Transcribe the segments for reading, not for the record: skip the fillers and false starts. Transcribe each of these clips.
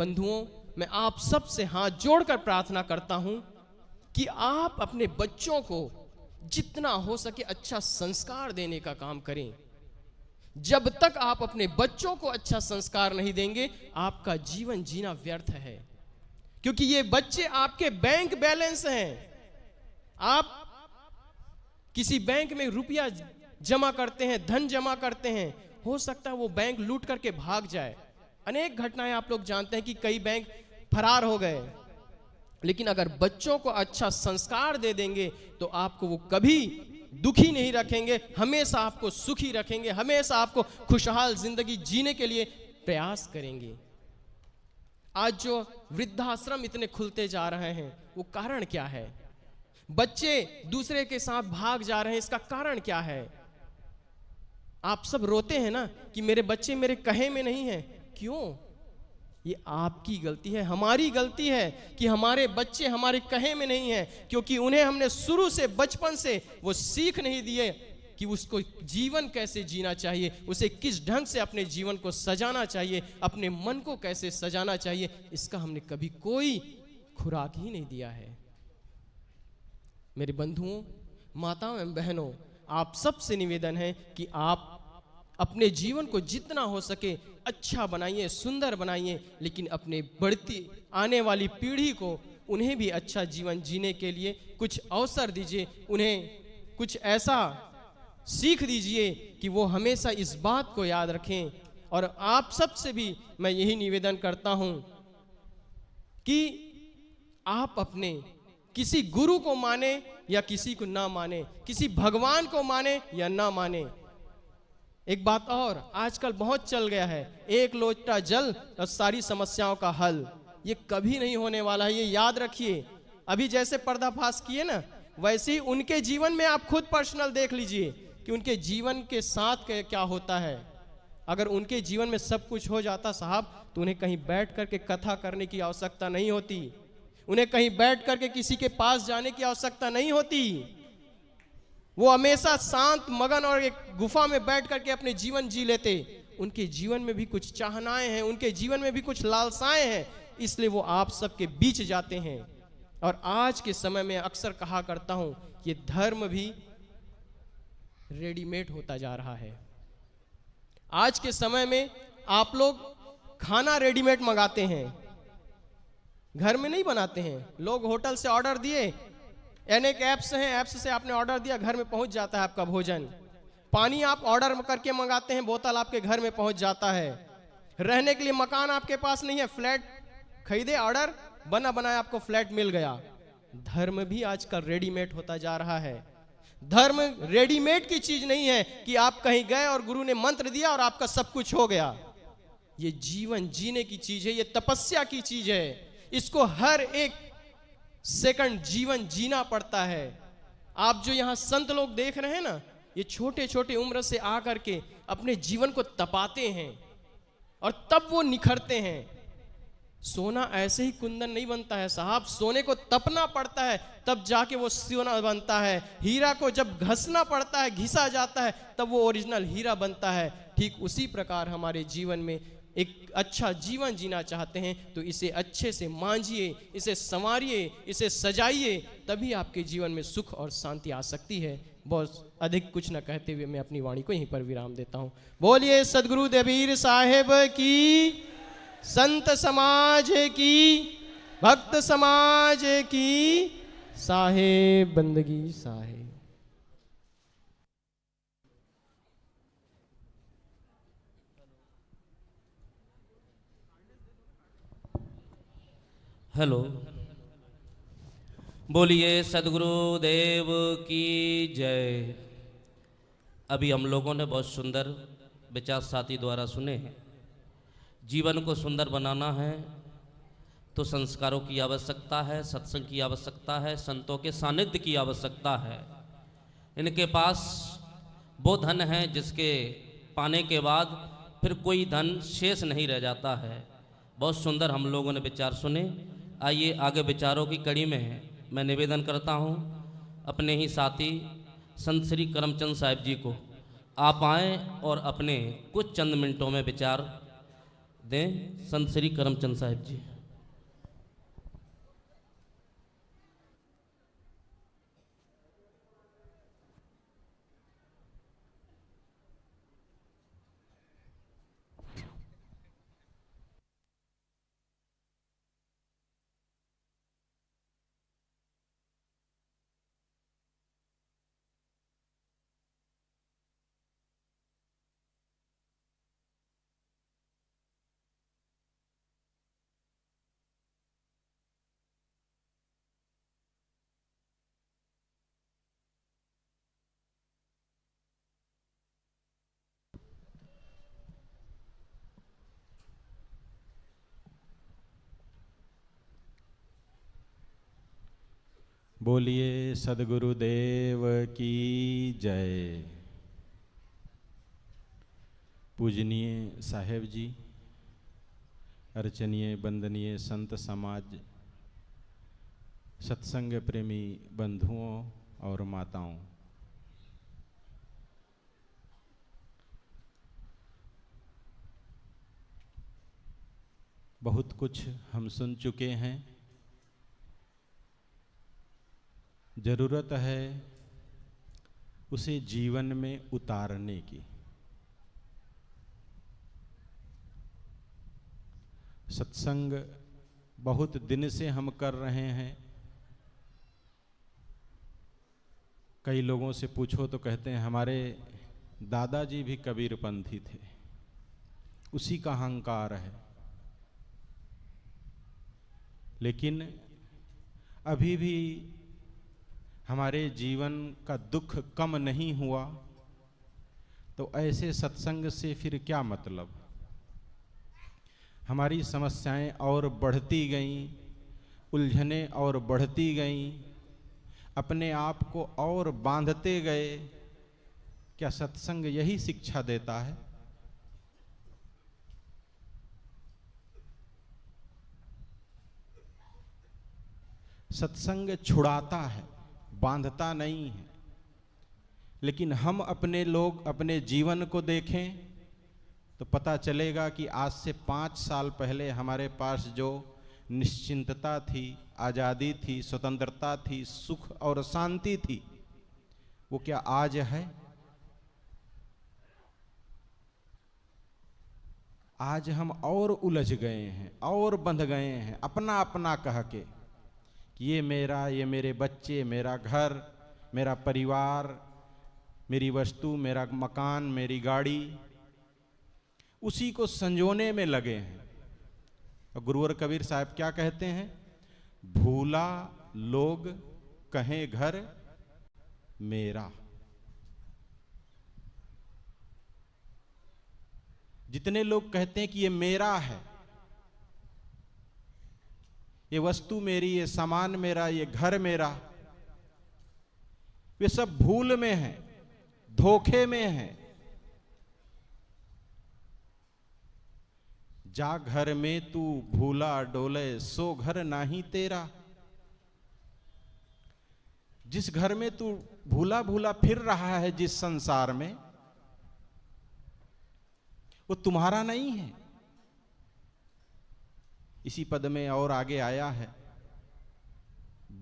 बंधुओं, मैं आप सब से हाथ जोड़कर प्रार्थना करता हूं कि आप अपने बच्चों को जितना हो सके अच्छा संस्कार देने का काम करें। जब तक आप अपने बच्चों को अच्छा संस्कार नहीं देंगे, आपका जीवन जीना व्यर्थ है, क्योंकि ये बच्चे आपके बैंक बैलेंस हैं। आप किसी बैंक में रुपया जमा करते हैं, धन जमा करते हैं, हो सकता है वो बैंक लूट करके भाग जाए। अनेक घटनाएं आप लोग जानते हैं कि कई बैंक फरार हो गए। लेकिन अगर बच्चों को अच्छा संस्कार दे देंगे तो आपको वो कभी दुखी नहीं रखेंगे, हमेशा आपको सुखी रखेंगे, हमेशा आपको खुशहाल जिंदगी जीने के लिए प्रयास करेंगे। आज जो वृद्धाश्रम इतने खुलते जा रहे हैं, वो कारण क्या है? बच्चे दूसरे के साथ भाग जा रहे हैं, इसका कारण क्या है? आप सब रोते हैं ना कि मेरे बच्चे मेरे कहे में नहीं हैं। क्यों? ये आपकी गलती है, हमारी गलती है कि हमारे बच्चे हमारे कहे में नहीं हैं, क्योंकि उन्हें हमने शुरू से, बचपन से वो सीख नहीं दिए कि उसको जीवन कैसे जीना चाहिए, उसे किस ढंग से अपने जीवन को सजाना चाहिए, अपने मन को कैसे सजाना चाहिए। इसका हमने कभी कोई खुराक ही नहीं दिया है। मेरे बंधुओं, माताओं एवं बहनों, आप सबसे निवेदन है कि आप अपने जीवन को जितना हो सके अच्छा बनाइए, सुंदर बनाइए, लेकिन अपने बढ़ती आने वाली पीढ़ी को उन्हें भी अच्छा जीवन जीने के लिए कुछ अवसर दीजिए, उन्हें कुछ ऐसा सीख दीजिए कि वो हमेशा इस बात को याद रखें। और आप सबसे भी मैं यही निवेदन करता हूं कि आप अपने किसी गुरु को माने या किसी को ना माने, किसी भगवान को माने या ना माने, एक बात और आजकल बहुत चल गया है, एक लोटा जल और सारी समस्याओं का हल। ये कभी नहीं होने वाला है, ये याद रखिए। अभी जैसे पर्दाफाश किए ना, वैसे ही उनके जीवन में आप खुद पर्सनल देख लीजिए कि उनके जीवन के साथ क्या होता है। अगर उनके जीवन में सब कुछ हो जाता साहब, तो उन्हें कहीं बैठ करके कथा करने की आवश्यकता नहीं होती, उन्हें कहीं बैठ करके किसी के पास जाने की आवश्यकता नहीं होती। वो हमेशा शांत, मगन और एक गुफा में बैठ करके अपने जीवन जी लेते। उनके जीवन में भी कुछ चाहनाएं हैं, उनके जीवन में भी कुछ लालसाएं हैं, इसलिए वो आप सबके बीच जाते हैं। और आज के समय में अक्सर कहा करता हूं, ये धर्म भी रेडीमेड होता जा रहा है। आज के समय में आप लोग खाना रेडीमेड मंगाते हैं, घर में नहीं बनाते हैं। लोग होटल से ऑर्डर दिए, अनेक ऐप्स हैं, ऐप्स से आपने ऑर्डर दिया, घर में पहुंच जाता है आपका भोजन। पानी आप ऑर्डर करके मंगाते हैं, बोतल आपके घर में पहुंच जाता है। रहने के लिए मकान आपके पास नहीं है, फ्लैट खरीदे, ऑर्डर बना बनाया आपको फ्लैट मिल गया। धर्म भी आजकल रेडीमेड होता जा रहा है। धर्म रेडीमेड की चीज नहीं है कि आप कहीं गए और गुरु ने मंत्र दिया और आपका सब कुछ हो गया। ये जीवन जीने की चीज है, ये तपस्या की चीज है। इसको हर एक सेकंड जीवन जीना पड़ता है। आप जो यहां संत लोग देख रहे हैं ना, ये छोटे छोटे उम्र से आकर के अपने जीवन को तपाते हैं और तब वो निखरते हैं। सोना ऐसे ही कुंदन नहीं बनता है साहब, सोने को तपना पड़ता है तब जाके वो सोना बनता है। हीरा को जब घसना पड़ता है, घिसा जाता है, तब वो ओरिजिनल हीरा बनता है। ठीक उसी प्रकार हमारे जीवन में एक अच्छा जीवन जीना चाहते हैं तो इसे अच्छे से मांझिए, इसे संवारिए, इसे सजाइए, तभी आपके जीवन में सुख और शांति आ सकती है। बहुत अधिक कुछ न कहते हुए मैं अपनी वाणी को यहीं पर विराम देता हूं। बोलिए सदगुरु देवीर साहेब की, संत समाज की, भक्त समाज की, साहेब बंदगी साहेब। हेलो, बोलिए सदगुरु देव की जय। अभी हम लोगों ने बहुत सुंदर विचार साथी द्वारा सुने हैं। जीवन को सुंदर बनाना है तो संस्कारों की आवश्यकता है, सत्संग की आवश्यकता है, संतों के सानिध्य की आवश्यकता है। इनके पास वो धन है जिसके पाने के बाद फिर कोई धन शेष नहीं रह जाता है। बहुत सुंदर हम लोगों ने विचार सुने। आइए आगे विचारों की कड़ी में मैं निवेदन करता हूं अपने ही साथी संत श्री करमचंद साहिब जी को, आप आएँ और अपने कुछ चंद मिनटों में विचार दें संत श्री करमचंद साहिब जी। बोलिए सदगुरुदेव की जय। पूजनीय साहेब जी, अर्चनीय वंदनीय संत समाज, सत्संग प्रेमी बंधुओं और माताओं, बहुत कुछ हम सुन चुके हैं। जरूरत है उसे जीवन में उतारने की। सत्संग बहुत दिन से हम कर रहे हैं। कई लोगों से पूछो तो कहते हैं हमारे दादाजी भी कबीरपंथी थे, उसी का अहंकार है। लेकिन अभी भी हमारे जीवन का दुख कम नहीं हुआ, तो ऐसे सत्संग से फिर क्या मतलब। हमारी समस्याएं और बढ़ती गईं, उलझनें और बढ़ती गईं, अपने आप को और बांधते गए। क्या सत्संग यही शिक्षा देता है? सत्संग छुड़ाता है, बांधता नहीं है। लेकिन हम अपने लोग अपने जीवन को देखें तो पता चलेगा कि आज से 5 साल पहले हमारे पास जो निश्चिंतता थी, आज़ादी थी, स्वतंत्रता थी, सुख और शांति थी, वो क्या आज है? आज हम और उलझ गए हैं और बंध गए हैं, अपना अपना कह के कि ये मेरा, ये मेरे बच्चे, मेरा घर, मेरा परिवार, मेरी वस्तु, मेरा मकान, मेरी गाड़ी, उसी को संजोने में लगे हैं। और गुरुवर कबीर साहब क्या कहते हैं? भूला लोग कहें घर मेरा। जितने लोग कहते हैं कि ये मेरा है, ये वस्तु मेरी, ये सामान मेरा, ये घर मेरा, वे सब भूल में हैं, धोखे में हैं। जा घर में तू भूला डोले, सो घर नाही तेरा। जिस घर में तू भूला भूला फिर रहा है, जिस संसार में, वो तुम्हारा नहीं है। इसी पद में और आगे आया है,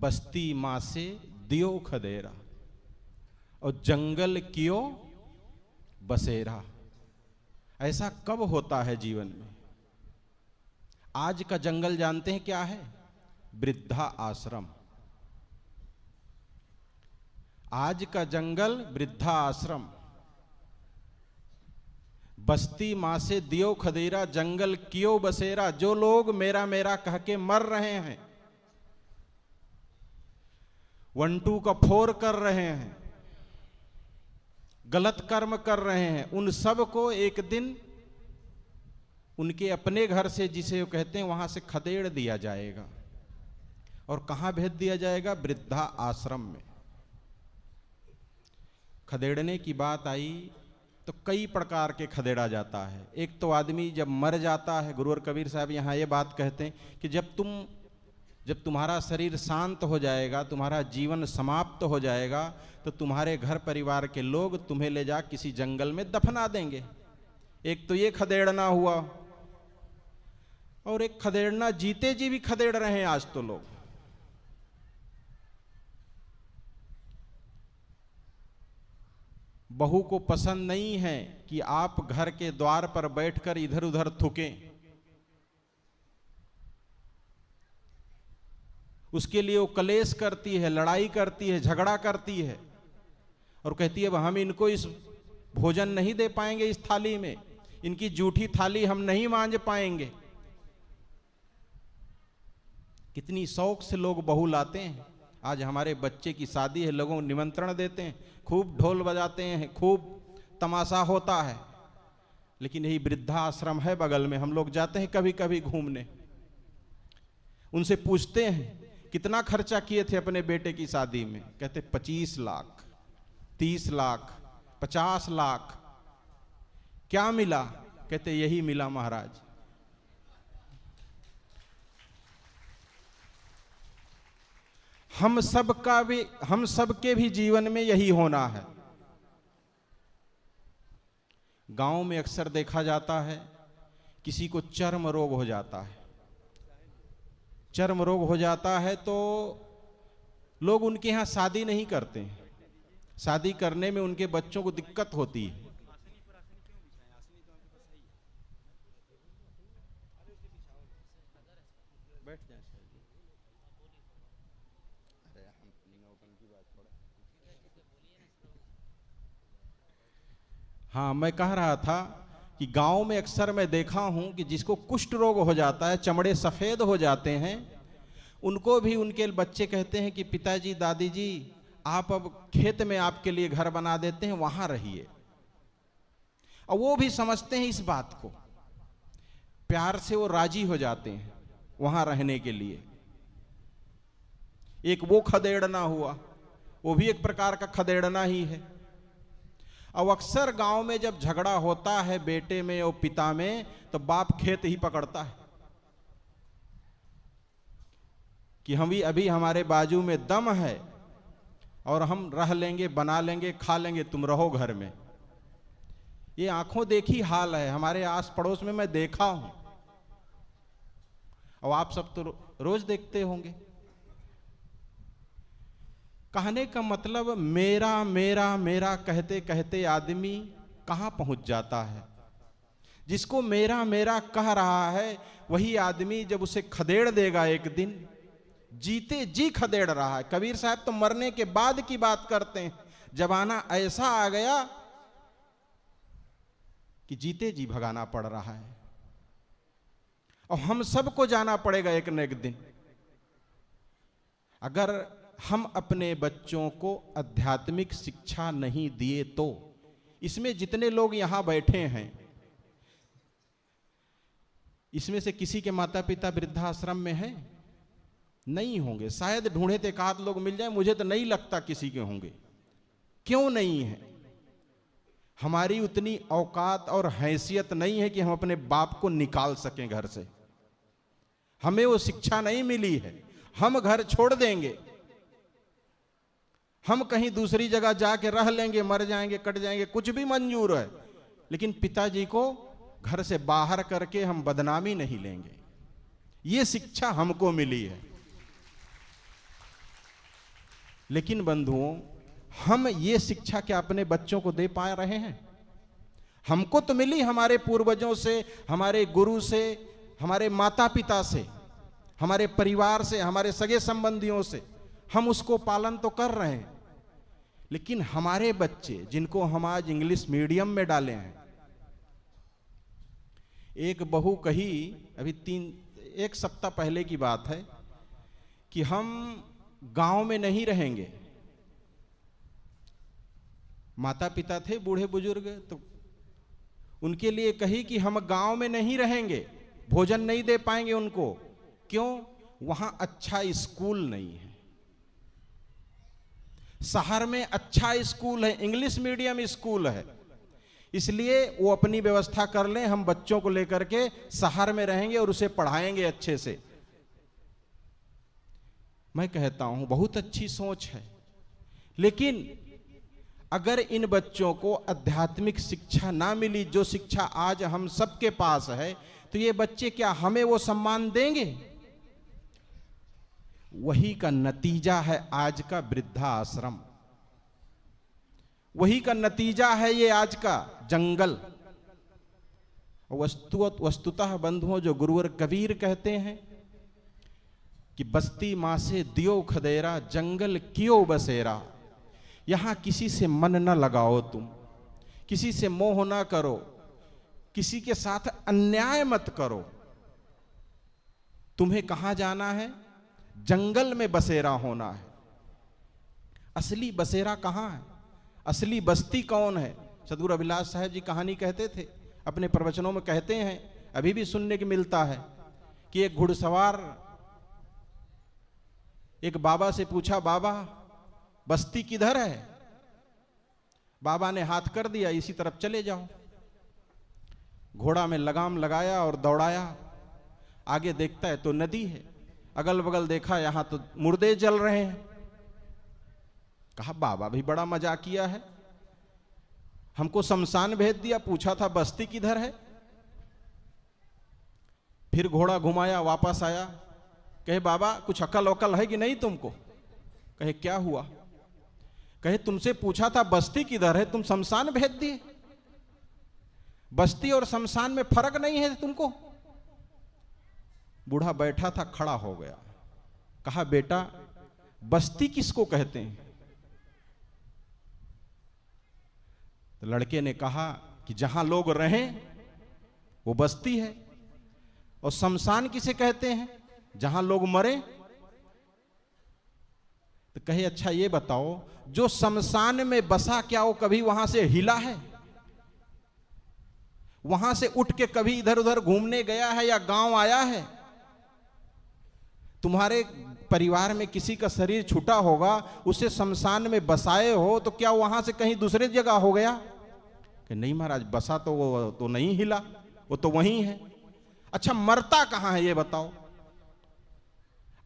बस्ती मां से दियो खदेरा और जंगल कियो बसेरा। ऐसा कब होता है जीवन में? आज का जंगल जानते हैं क्या है? वृद्धा आश्रम। आज का जंगल वृद्धा आश्रम। बस्ती मां से दियो खदेरा, जंगल कियो बसेरा। जो लोग मेरा मेरा कह के मर रहे हैं, 1-2 का 4 कर रहे हैं, गलत कर्म कर रहे हैं, उन सब को एक दिन उनके अपने घर से, जिसे वो कहते हैं, वहां से खदेड़ दिया जाएगा। और कहां भेज दिया जाएगा? वृद्धा आश्रम में। खदेड़ने की बात आई तो कई प्रकार के खदेड़ा जाता है। एक तो आदमी जब मर जाता है, गुरुवर कबीर साहब यहाँ ये बात कहते हैं कि जब तुम्हारा शरीर शांत हो जाएगा, तुम्हारा जीवन समाप्त हो जाएगा, तो तुम्हारे घर परिवार के लोग तुम्हें ले जा किसी जंगल में दफना देंगे। एक तो ये खदेड़ना हुआ। और एक खदेड़ना, जीते जी भी खदेड़ रहे हैं आज तो लोग। बहू को पसंद नहीं है कि आप घर के द्वार पर बैठकर इधर उधर थूकें। उसके लिए वो कलेश करती है, लड़ाई करती है, झगड़ा करती है और कहती है हम इनको इस भोजन नहीं दे पाएंगे, इस थाली में इनकी जूठी थाली हम नहीं मांज पाएंगे। कितनी शौक से लोग बहू लाते हैं। आज हमारे बच्चे की शादी है, लोगों को निमंत्रण देते हैं, खूब ढोल बजाते हैं, खूब तमाशा होता है, लेकिन यही वृद्धाश्रम है बगल में, हम लोग जाते हैं कभी कभी घूमने। उनसे पूछते हैं कितना खर्चा किए थे अपने बेटे की शादी में, कहते 25 लाख, 30 लाख, 50 लाख। क्या मिला? कहते यही मिला महाराज। हम सबके भी जीवन में यही होना है। गांव में अक्सर देखा जाता है किसी को चर्म रोग हो जाता है। चर्म रोग हो जाता है तो लोग उनके यहां शादी नहीं करते हैं। शादी करने में उनके बच्चों को दिक्कत होती है। हाँ, मैं कह रहा था कि गांव में अक्सर मैं देखा हूं कि जिसको कुष्ठ रोग हो जाता है, चमड़े सफेद हो जाते हैं, उनको भी उनके बच्चे कहते हैं कि पिताजी दादी जी आप अब खेत में आपके लिए घर बना देते हैं, वहां रहिए। और वो भी समझते हैं इस बात को, प्यार से वो राजी हो जाते हैं वहां रहने के लिए। एक वो खदेड़ना हुआ, वो भी एक प्रकार का खदेड़ना ही है। अब अक्सर गांव में जब झगड़ा होता है बेटे में और पिता में, तो बाप खेत ही पकड़ता है कि हम भी अभी हमारे बाजू में दम है और हम रह लेंगे, बना लेंगे, खा लेंगे, तुम रहो घर में। ये आंखों देखी हाल है, हमारे आस पड़ोस में मैं देखा हूं और आप सब तो रोज देखते होंगे। कहने का मतलब मेरा मेरा मेरा कहते कहते आदमी कहां पहुंच जाता है। जिसको मेरा मेरा कह रहा है वही आदमी जब उसे खदेड़ देगा एक दिन, जीते जी खदेड़ रहा है। कबीर साहब तो मरने के बाद की बात करते हैं, जमाना ऐसा आ गया कि जीते जी भगाना पड़ रहा है और हम सबको जाना पड़ेगा एक न एक दिन। अगर हम अपने बच्चों को आध्यात्मिक शिक्षा नहीं दिए तो, इसमें जितने लोग यहां बैठे हैं, इसमें से किसी के माता पिता वृद्धाश्रम में हैं? नहीं होंगे, शायद ढूंढे तो एक आध लोग मिल जाए, मुझे तो नहीं लगता किसी के होंगे। क्यों नहीं है? हमारी उतनी औकात और हैसियत नहीं है कि हम अपने बाप को निकाल सकें घर से। हमें वो शिक्षा नहीं मिली है। हम घर छोड़ देंगे, हम कहीं दूसरी जगह जाके रह लेंगे, मर जाएंगे, कट जाएंगे, कुछ भी मंजूर है, लेकिन पिताजी को घर से बाहर करके हम बदनामी नहीं लेंगे। ये शिक्षा हमको मिली है। लेकिन बंधुओं, हम ये शिक्षा क्या अपने बच्चों को दे पा रहे हैं? हमको तो मिली हमारे पूर्वजों से, हमारे गुरु से, हमारे माता पिता से, हमारे परिवार से, हमारे सगे संबंधियों से। हम उसको पालन तो कर रहे हैं, लेकिन हमारे बच्चे जिनको हम आज इंग्लिश मीडियम में डाले हैं, एक बहू कही अभी 1 सप्ताह पहले की बात है कि हम गांव में नहीं रहेंगे। माता पिता थे बूढ़े बुजुर्ग, तो उनके लिए कही कि हम गांव में नहीं रहेंगे, भोजन नहीं दे पाएंगे उनको। क्यों? वहां अच्छा स्कूल नहीं है। शहर में अच्छा स्कूल है, इंग्लिश मीडियम स्कूल है, इसलिए वो अपनी व्यवस्था कर लें, हम बच्चों को लेकर के शहर में रहेंगे और उसे पढ़ाएंगे अच्छे से। मैं कहता हूं बहुत अच्छी सोच है, लेकिन अगर इन बच्चों को आध्यात्मिक शिक्षा ना मिली, जो शिक्षा आज हम सबके पास है, तो ये बच्चे क्या हमें वो सम्मान देंगे? वही का नतीजा है आज का वृद्धाश्रम, वही का नतीजा है ये आज का जंगल। वस्तुतः बंधुओं, जो गुरुवर कबीर कहते हैं कि बस्ती माँ से दियो खदेरा, जंगल कियो बसेरा। यहां किसी से मन न लगाओ, तुम किसी से मोह ना करो, किसी के साथ अन्याय मत करो। तुम्हें कहां जाना है? जंगल में बसेरा होना है। असली बसेरा कहां है? असली बस्ती कौन है? सद्गुरु अभिलाष साहब जी कहानी कहते थे, अपने प्रवचनों में कहते हैं, अभी भी सुनने को मिलता है कि एक घुड़सवार एक बाबा से पूछा, बाबा बस्ती किधर है? बाबा ने हाथ कर दिया, इसी तरफ चले जाओ। घोड़ा में लगाम लगाया और दौड़ाया। आगे देखता है तो नदी है, अगल बगल देखा यहां तो मुर्दे जल रहे हैं। कहा बाबा भी बड़ा मजाक किया है, हमको शमशान भेज दिया, पूछा था बस्ती किधर है। फिर घोड़ा घुमाया, वापस आया, कहे बाबा कुछ अकल वकल है कि नहीं तुमको? कहे क्या हुआ? कहे तुमसे पूछा था बस्ती किधर है, तुम शमशान भेज दिए। बस्ती और शमशान में फर्क नहीं है तुमको? बूढ़ा बैठा था, खड़ा हो गया, कहा बेटा बस्ती किसको कहते हैं? तो लड़के ने कहा कि जहां लोग रहें वो बस्ती है, और शमशान किसे कहते हैं? जहां लोग मरे। तो कहे अच्छा ये बताओ, जो शमशान में बसा क्या वो कभी वहां से हिला है? वहां से उठ के कभी इधर उधर घूमने गया है या गांव आया है? तुम्हारे परिवार में किसी का शरीर छूटा होगा, उसे शमशान में बसाए हो, तो क्या वहां से कहीं दूसरे जगह हो गया? कि नहीं महाराज, बसा तो वो तो नहीं हिला, वो तो वहीं है। अच्छा मरता कहां है ये बताओ?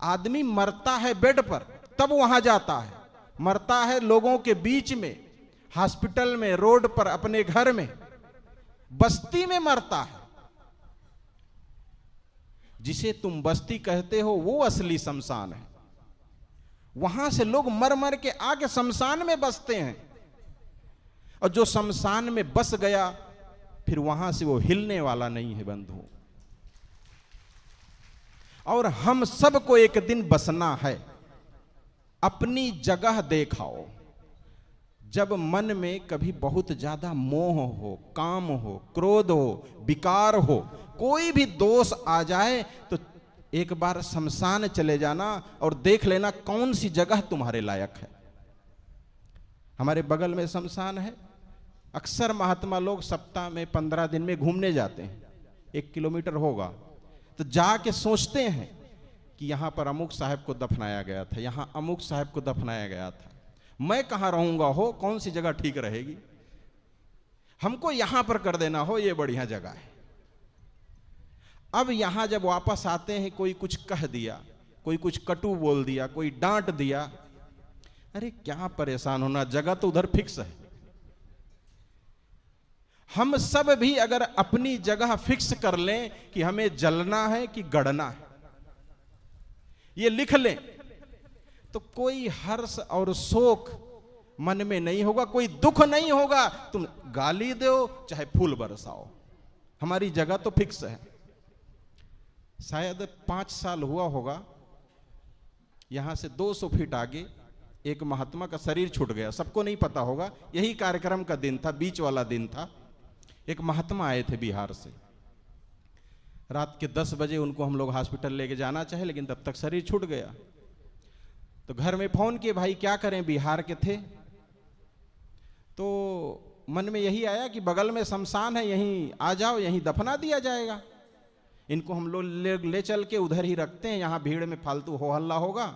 आदमी मरता है बेड पर, तब वहां जाता है। मरता है लोगों के बीच में, हॉस्पिटल में, रोड पर, अपने घर में। बस्ती में मरता है। जिसे तुम बस्ती कहते हो वो असली शमशान है। वहां से लोग मर मर के आके शमशान में बसते हैं, और जो शमशान में बस गया फिर वहां से वो हिलने वाला नहीं है बंधु। और हम सबको एक दिन बसना है। अपनी जगह देखाओ। जब मन में कभी बहुत ज्यादा मोह हो, काम हो, क्रोध हो, विकार हो, कोई भी दोष आ जाए, तो एक बार शमशान चले जाना और देख लेना कौन सी जगह तुम्हारे लायक है। हमारे बगल में शमशान है। अक्सर महात्मा लोग सप्ताह में 15 दिन में घूमने जाते हैं, 1 किलोमीटर होगा, तो जाके सोचते हैं कि यहां पर अमुक साहब को दफनाया गया था, यहां अमुक साहब को दफनाया गया था, मैं कहां रहूंगा हो, कौन सी जगह ठीक रहेगी, हमको यहां पर कर देना हो, ये बढ़िया जगह है। अब यहां जब वापस आते हैं, कोई कुछ कह दिया, कोई कुछ कटु बोल दिया, कोई डांट दिया, अरे क्या परेशान होना, जगह तो उधर फिक्स है। हम सब भी अगर अपनी जगह फिक्स कर लें कि हमें जलना है कि गड़ना है, ये लिख लें, तो कोई हर्ष और शोक मन में नहीं होगा, कोई दुख नहीं होगा। तुम गाली दो चाहे फूल बरसाओ, हमारी जगह तो फिक्स है। शायद 5 साल हुआ होगा, यहां से 200 फीट आगे एक महात्मा का शरीर छूट गया, सबको नहीं पता होगा, यही कार्यक्रम का दिन था, बीच वाला दिन था। एक महात्मा आए थे बिहार से, रात के 10 बजे उनको हम लोग हॉस्पिटल लेके जाना चाहे, लेकिन तब तक शरीर छूट गया। तो घर में फोन किए, भाई क्या करें, बिहार के थे। तो मन में यही आया कि बगल में शमशान है, यहीं आ जाओ, यहीं दफना दिया जाएगा। इनको हम लोग ले चल के उधर ही रखते हैं, यहां भीड़ में फालतू हो हल्ला होगा।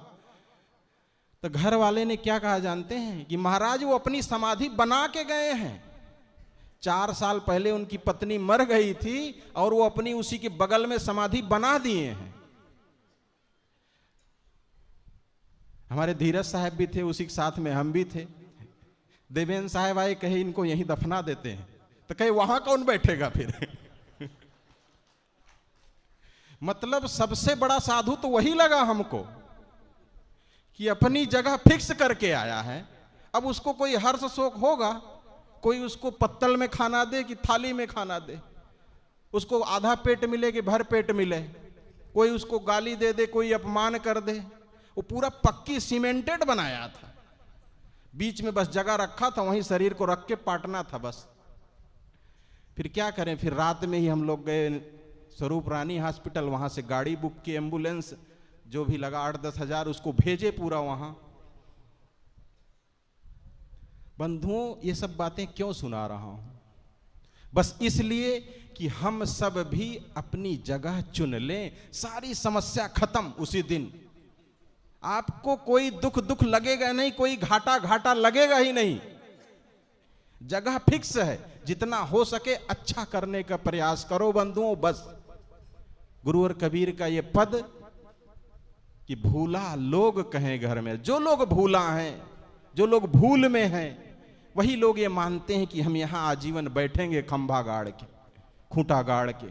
तो घर वाले ने क्या कहा जानते हैं कि महाराज वो अपनी समाधि बना के गए हैं। 4 साल पहले उनकी पत्नी मर गई थी और वो अपनी उसी के बगल में समाधि बना दिए हैं। हमारे धीरज साहब भी थे, उसी के साथ में हम भी थे। देवेंद्र साहब आए, कहे इनको यहीं दफना देते हैं। तो कहे वहां कौन बैठेगा फिर मतलब सबसे बड़ा साधु तो वही लगा हमको कि अपनी जगह फिक्स करके आया है। अब उसको कोई हर्ष शोक होगा, कोई उसको पत्तल में खाना दे कि थाली में खाना दे, उसको आधा पेट मिले कि भर पेट मिले, कोई उसको गाली दे दे, कोई अपमान कर दे, वो पूरा पक्की सीमेंटेड बनाया था, बीच में बस जगह रखा था, वहीं शरीर को रख के पाटना था बस। फिर क्या करें, फिर रात में ही हम लोग गए स्वरूप रानी हॉस्पिटल, वहां से गाड़ी बुक की, एम्बुलेंस जो भी लगा 8-10 हजार, उसको भेजे पूरा वहां। बंधुओं, ये सब बातें क्यों सुना रहा हूं? बस इसलिए कि हम सब भी अपनी जगह चुन लें, सारी समस्या खत्म उसी दिन। आपको कोई दुख लगेगा नहीं, कोई घाटा लगेगा ही नहीं। जगह फिक्स है, जितना हो सके अच्छा करने का प्रयास करो बंधुओं। बस गुरुवर कबीर का ये पद कि भूला लोग कहें घर में, जो लोग भूला हैं, जो लोग भूल में हैं, वही लोग ये मानते हैं कि हम यहां आजीवन बैठेंगे खंभा गाड़ के, खूंटा गाड़ के।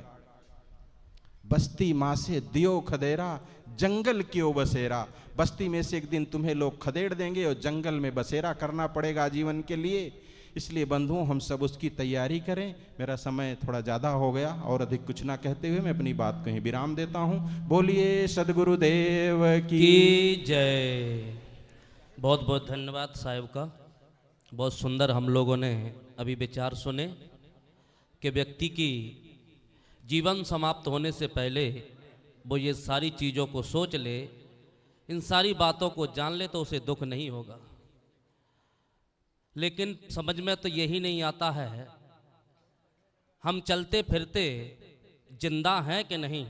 बस्ती माँ से दियो खदेरा, जंगल क्यों बसेरा। बस्ती में से एक दिन तुम्हें लोग खदेड़ देंगे और जंगल में बसेरा करना पड़ेगा आजीवन के लिए। इसलिए बंधुओं, हम सब उसकी तैयारी करें। मेरा समय थोड़ा ज़्यादा हो गया और अधिक कुछ ना कहते हुए मैं अपनी बात कहीं विराम देता हूँ। बोलिए सदगुरुदेव की जय। बहुत बहुत धन्यवाद साहब का। बहुत सुंदर हम लोगों ने अभी विचार सुने कि व्यक्ति की जीवन समाप्त होने से पहले वो ये सारी चीज़ों को सोच ले, इन सारी बातों को जान ले तो उसे दुख नहीं होगा। लेकिन समझ में तो यही नहीं आता है हम चलते फिरते जिंदा हैं कि नहीं।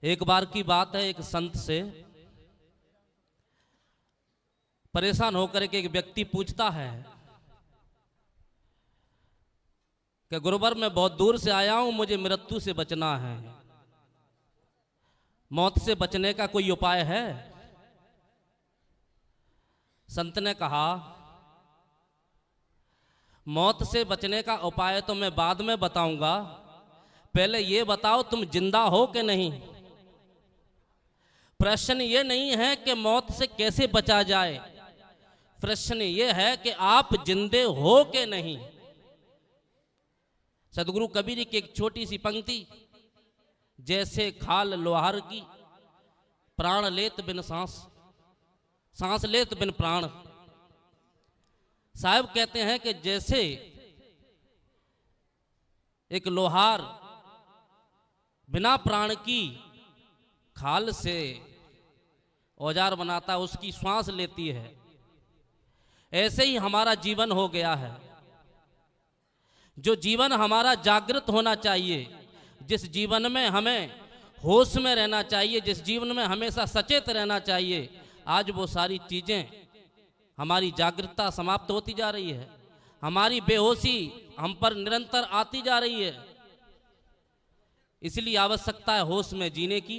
एक बार की बात है, एक संत से परेशान होकर के एक व्यक्ति पूछता है कि गुरुवर, मैं बहुत दूर से आया हूं, मुझे मृत्यु से बचना है, मौत से बचने का कोई उपाय है? संत ने कहा, मौत से बचने का उपाय तो मैं बाद में बताऊंगा, पहले ये बताओ तुम जिंदा हो कि नहीं। प्रश्न ये नहीं है कि मौत से कैसे बचा जाए, प्रश्न ये है कि आप जिंदे हो कि नहीं। सदगुरु कबीर की एक छोटी सी पंक्ति, जैसे खाल लोहार की, प्राण लेत बिन सांस, सांस लेत बिन प्राण। साहब कहते हैं कि जैसे एक लोहार बिना प्राण की खाल से औजार बनाता, उसकी श्वास लेती है, ऐसे ही हमारा जीवन हो गया है। जो जीवन हमारा जागृत होना चाहिए, जिस जीवन में हमें होश में रहना चाहिए, जिस जीवन में हमेशा सचेत रहना चाहिए, आज वो सारी चीज़ें, हमारी जागृतता समाप्त होती जा रही है, हमारी बेहोशी हम पर निरंतर आती जा रही है। इसलिए आवश्यकता है होश में जीने की।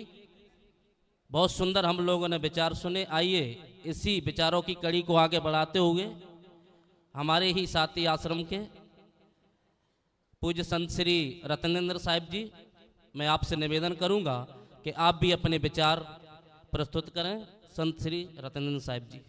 बहुत सुंदर हम लोगों ने विचार सुने। आइए इसी विचारों की कड़ी को आगे बढ़ाते हुए हमारे ही साथी आश्रम के पूज्य संत श्री रत्नेंद्र साहिब जी, मैं आपसे निवेदन करूंगा कि आप भी अपने विचार प्रस्तुत करें। संत श्री रत्नेंद्र साहिब जी।